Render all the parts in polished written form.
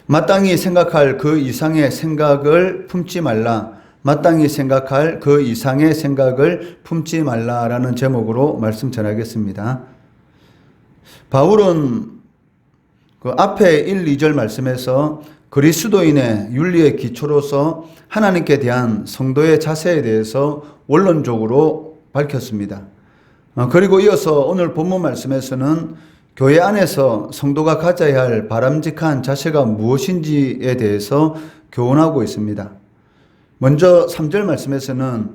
마땅히 생각할 그 이상의 생각을 품지 말라. 마땅히 생각할 그 이상의 생각을 품지 말라라는 제목으로 말씀 전하겠습니다. 바울은 그 앞에 1, 2절 말씀에서 그리스도인의 윤리의 기초로서 하나님께 대한 성도의 자세에 대해서 원론적으로 밝혔습니다. 그리고 이어서 오늘 본문 말씀에서는 교회 안에서 성도가 가져야 할 바람직한 자세가 무엇인지에 대해서 교훈하고 있습니다. 먼저 3절 말씀에서는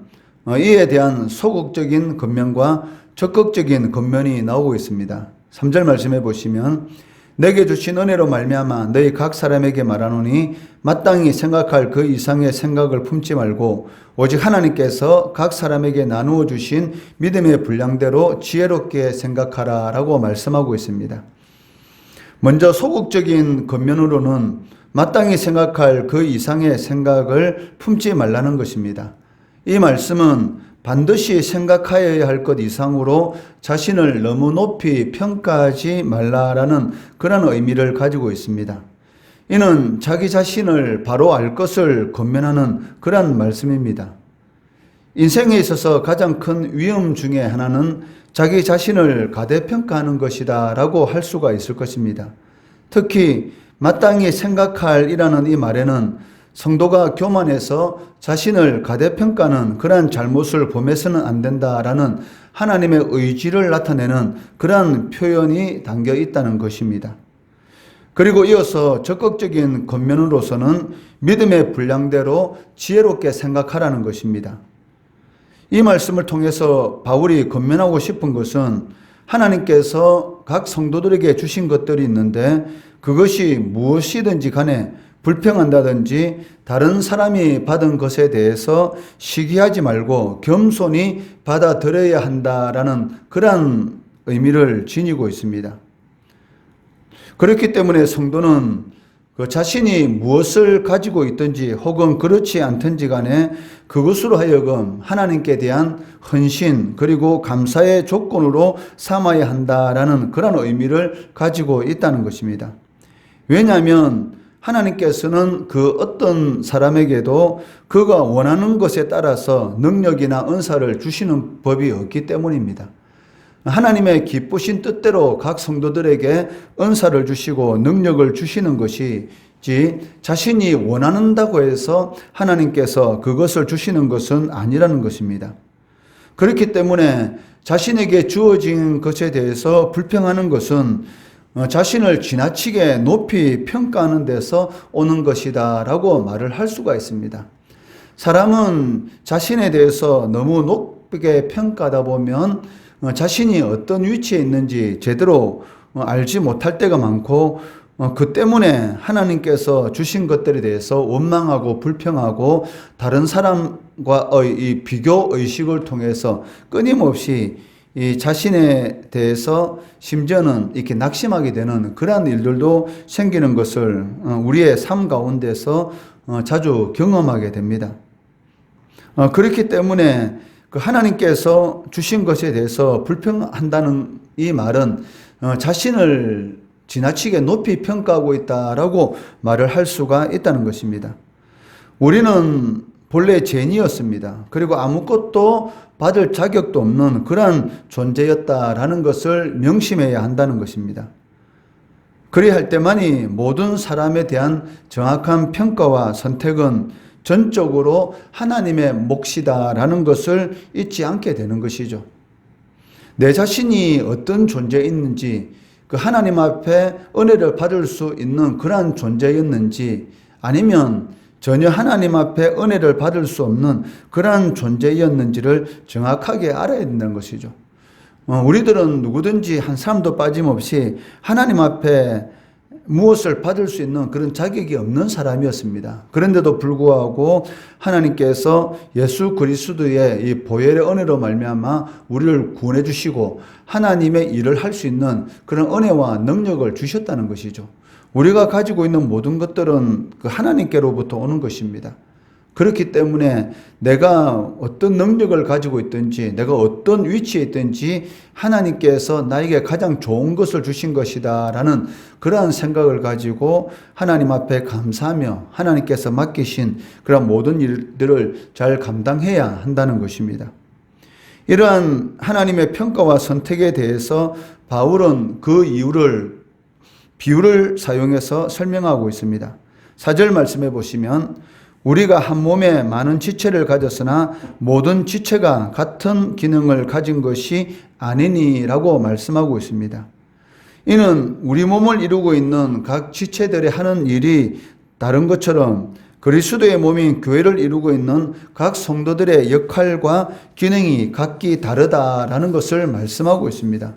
이에 대한 소극적인 겉면과 적극적인 겉면이 나오고 있습니다. 3절 말씀해 보시면 내게 주신 은혜로 말미암아 너희 각 사람에게 말하노니 마땅히 생각할 그 이상의 생각을 품지 말고 오직 하나님께서 각 사람에게 나누어 주신 믿음의 분량대로 지혜롭게 생각하라 라고 말씀하고 있습니다. 먼저 소극적인 겉면으로는 마땅히 생각할 그 이상의 생각을 품지 말라는 것입니다. 이 말씀은 반드시 생각하여야 할 것 이상으로 자신을 너무 높이 평가하지 말라라는 그런 의미를 가지고 있습니다. 이는 자기 자신을 바로 알 것을 권면하는 그런 말씀입니다. 인생에 있어서 가장 큰 위험 중에 하나는 자기 자신을 가대평가하는 것이다 라고 할 수가 있을 것입니다. 특히 마땅히 생각할이라는 이 말에는 성도가 교만해서 자신을 가대평가하는 그러한 잘못을 범해서는 안 된다라는 하나님의 의지를 나타내는 그러한 표현이 담겨 있다는 것입니다. 그리고 이어서 적극적인 겉면으로서는 믿음의 분량대로 지혜롭게 생각하라는 것입니다. 이 말씀을 통해서 바울이 권면하고 싶은 것은 하나님께서 각 성도들에게 주신 것들이 있는데 그것이 무엇이든지 간에 불평한다든지 다른 사람이 받은 것에 대해서 시기하지 말고 겸손히 받아들여야 한다라는 그러한 의미를 지니고 있습니다. 그렇기 때문에 성도는 그 자신이 무엇을 가지고 있든지 혹은 그렇지 않든지 간에 그것으로 하여금 하나님께 대한 헌신 그리고 감사의 조건으로 삼아야 한다라는 그런 의미를 가지고 있다는 것입니다. 왜냐하면 하나님께서는 그 어떤 사람에게도 그가 원하는 것에 따라서 능력이나 은사를 주시는 법이 없기 때문입니다. 하나님의 기쁘신 뜻대로 각 성도들에게 은사를 주시고 능력을 주시는 것이지 자신이 원한다고 해서 하나님께서 그것을 주시는 것은 아니라는 것입니다. 그렇기 때문에 자신에게 주어진 것에 대해서 불평하는 것은 자신을 지나치게 높이 평가하는 데서 오는 것이다 라고 말을 할 수가 있습니다. 사람은 자신에 대해서 너무 높게 평가하다 보면 자신이 어떤 위치에 있는지 제대로 알지 못할 때가 많고 그 때문에 하나님께서 주신 것들에 대해서 원망하고 불평하고 다른 사람과의 이 비교 의식을 통해서 끊임없이 이 자신에 대해서 심지어는 이렇게 낙심하게 되는 그러한 일들도 생기는 것을 우리의 삶 가운데서 자주 경험하게 됩니다. 그렇기 때문에 그 하나님께서 주신 것에 대해서 불평한다는 이 말은 자신을 지나치게 높이 평가하고 있다라고 말을 할 수가 있다는 것입니다. 우리는 본래 죄인이었습니다. 그리고 아무것도 받을 자격도 없는 그러한 존재였다라는 것을 명심해야 한다는 것입니다. 그리할 할 때만이 모든 사람에 대한 정확한 평가와 선택은 전적으로 하나님의 몫이다라는 것을 잊지 않게 되는 것이죠. 내 자신이 어떤 존재였는지 그 하나님 앞에 은혜를 받을 수 있는 그러한 존재였는지 아니면 전혀 하나님 앞에 은혜를 받을 수 없는 그러한 존재였는지를 정확하게 알아야 된다는 것이죠. 우리들은 누구든지 한 사람도 빠짐없이 하나님 앞에 무엇을 받을 수 있는 그런 자격이 없는 사람이었습니다. 그런데도 불구하고 하나님께서 예수 그리스도의 이 보혈의 은혜로 말미암아 우리를 구원해 주시고 하나님의 일을 할 수 있는 그런 은혜와 능력을 주셨다는 것이죠. 우리가 가지고 있는 모든 것들은 그 하나님께로부터 오는 것입니다. 그렇기 때문에 내가 어떤 능력을 가지고 있든지 내가 어떤 위치에 있든지 하나님께서 나에게 가장 좋은 것을 주신 것이다 라는 그러한 생각을 가지고 하나님 앞에 감사하며 하나님께서 맡기신 그런 모든 일들을 잘 감당해야 한다는 것입니다. 이러한 하나님의 평가와 선택에 대해서 바울은 그 이유를 비유를 사용해서 설명하고 있습니다. 4절 말씀해 보시면 우리가 한 몸에 많은 지체를 가졌으나 모든 지체가 같은 기능을 가진 것이 아니니라고 말씀하고 있습니다. 이는 우리 몸을 이루고 있는 각 지체들이 하는 일이 다른 것처럼 그리스도의 몸인 교회를 이루고 있는 각 성도들의 역할과 기능이 각기 다르다라는 것을 말씀하고 있습니다.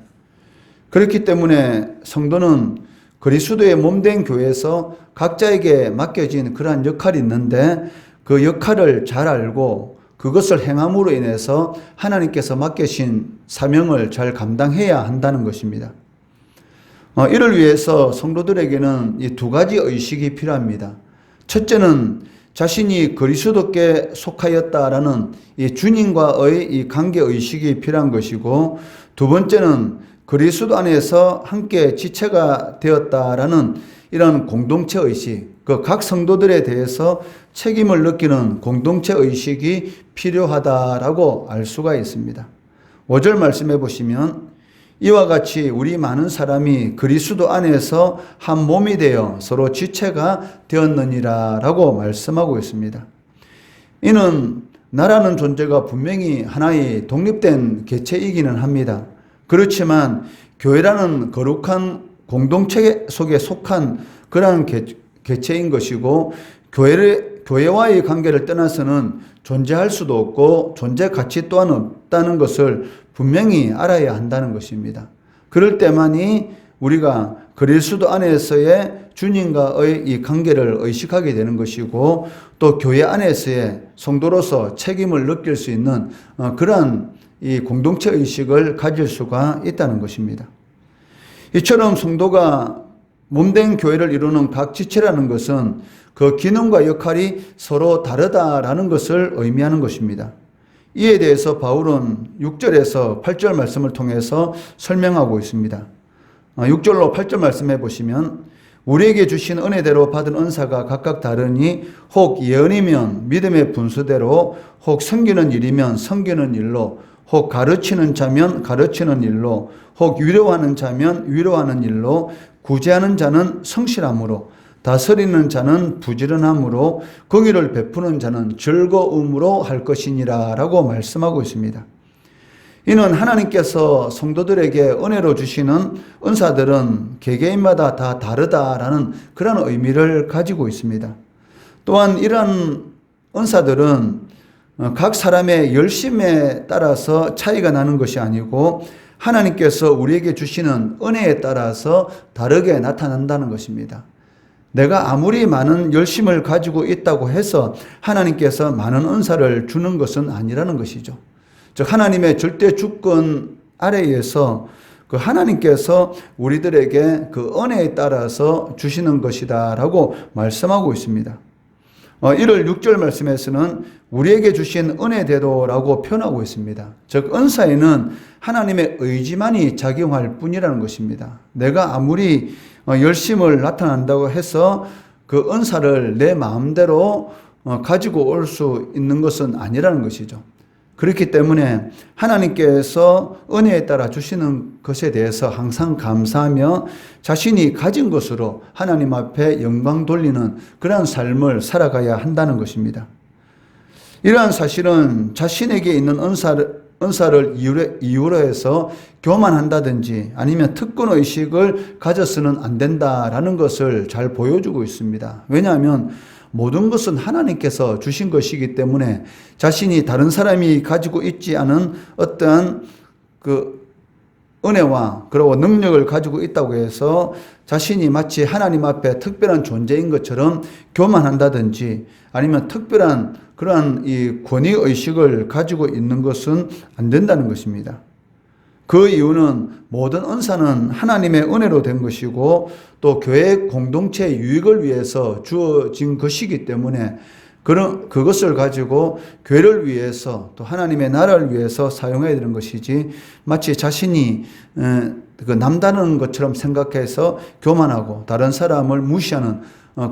그렇기 때문에 성도는 그리스도의 몸된 교회에서 각자에게 맡겨진 그러한 역할이 있는데 그 역할을 잘 알고 그것을 행함으로 인해서 하나님께서 맡기신 사명을 잘 감당해야 한다는 것입니다. 이를 위해서 성도들에게는 이 두 가지 의식이 필요합니다. 첫째는 자신이 그리스도께 속하였다라는 이 주님과의 이 관계 의식이 필요한 것이고, 두 번째는 그리스도 안에서 함께 지체가 되었다라는 이런 공동체 의식, 그 각 성도들에 대해서 책임을 느끼는 공동체 의식이 필요하다라고 알 수가 있습니다. 5절 말씀해 보시면 이와 같이 우리 많은 사람이 그리스도 안에서 한 몸이 되어 서로 지체가 되었느니라 라고 말씀하고 있습니다. 이는 나라는 존재가 분명히 하나의 독립된 개체이기는 합니다. 그렇지만 교회라는 거룩한 공동체 속에 속한 그러한 개체인 것이고, 교회와의 관계를 떠나서는 존재할 수도 없고 존재 가치 또한 없다는 것을 분명히 알아야 한다는 것입니다. 그럴 때만이 우리가 그리스도 안에서의 주님과의 이 관계를 의식하게 되는 것이고, 또 교회 안에서의 성도로서 책임을 느낄 수 있는 그러한 이 공동체 의식을 가질 수가 있다는 것입니다. 이처럼 성도가 몸된 교회를 이루는 각 지체라는 것은 그 기능과 역할이 서로 다르다라는 것을 의미하는 것입니다. 이에 대해서 바울은 6절에서 8절 말씀을 통해서 설명하고 있습니다. 6절로 8절 말씀해 보시면 우리에게 주신 은혜대로 받은 은사가 각각 다르니 혹 예언이면 믿음의 분수대로, 혹 섬기는 일이면 섬기는 일로, 혹 가르치는 자면 가르치는 일로, 혹 위로하는 자면 위로하는 일로, 구제하는 자는 성실함으로, 다스리는 자는 부지런함으로, 공의를 베푸는 자는 즐거움으로 할 것이니라 라고 말씀하고 있습니다. 이는 하나님께서 성도들에게 은혜로 주시는 은사들은 개개인마다 다 다르다라는 그런 의미를 가지고 있습니다. 또한 이러한 은사들은 각 사람의 열심에 따라서 차이가 나는 것이 아니고 하나님께서 우리에게 주시는 은혜에 따라서 다르게 나타난다는 것입니다. 내가 아무리 많은 열심을 가지고 있다고 해서 하나님께서 많은 은사를 주는 것은 아니라는 것이죠. 즉 하나님의 절대 주권 아래에서 그 하나님께서 우리들에게 그 은혜에 따라서 주시는 것이다라고 말씀하고 있습니다. 이를 6절 말씀에서는 우리에게 주신 은혜대로라고 표현하고 있습니다. 즉 은사에는 하나님의 의지만이 작용할 뿐이라는 것입니다. 내가 아무리 열심을 나타난다고 해서 그 은사를 내 마음대로 가지고 올 수 있는 것은 아니라는 것이죠. 그렇기 때문에 하나님께서 은혜에 따라 주시는 것에 대해서 항상 감사하며 자신이 가진 것으로 하나님 앞에 영광 돌리는 그러한 삶을 살아가야 한다는 것입니다. 이러한 사실은 자신에게 있는 은사를 이유로 해서 교만한다든지 아니면 특권의식을 가져서는 안 된다라는 것을 잘 보여주고 있습니다. 왜냐하면 모든 것은 하나님께서 주신 것이기 때문에 자신이 다른 사람이 가지고 있지 않은 어떠한 그 은혜와 그리고 능력을 가지고 있다고 해서 자신이 마치 하나님 앞에 특별한 존재인 것처럼 교만한다든지 아니면 특별한 그러한 이 권위의식을 가지고 있는 것은 안 된다는 것입니다. 그 이유는 모든 은사는 하나님의 은혜로 된 것이고 또 교회 공동체의 유익을 위해서 주어진 것이기 때문에 그것을 가지고 교회를 위해서 또 하나님의 나라를 위해서 사용해야 되는 것이지 마치 자신이 그 남다른 것처럼 생각해서 교만하고 다른 사람을 무시하는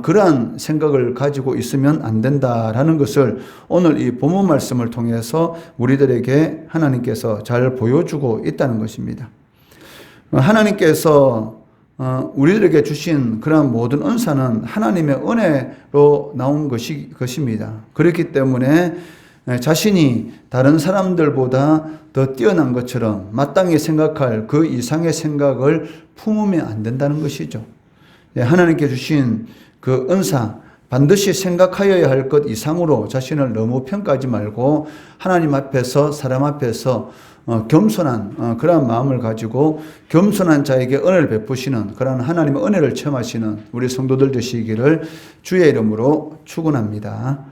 그러한 생각을 가지고 있으면 안 된다라는 것을 오늘 이 본문 말씀을 통해서 우리들에게 하나님께서 잘 보여주고 있다는 것입니다. 하나님께서 우리들에게 주신 그러한 모든 은사는 하나님의 은혜로 나온 것입니다. 그렇기 때문에 자신이 다른 사람들보다 더 뛰어난 것처럼 마땅히 생각할 그 이상의 생각을 품으면 안 된다는 것이죠. 하나님께 주신 그 은사, 반드시 생각하여야 할 것 이상으로 자신을 너무 평가하지 말고 하나님 앞에서, 사람 앞에서 겸손한 그러한 마음을 가지고 겸손한 자에게 은혜를 베푸시는 그러한 하나님의 은혜를 체험하시는 우리 성도들 되시기를 주의 이름으로 축원합니다.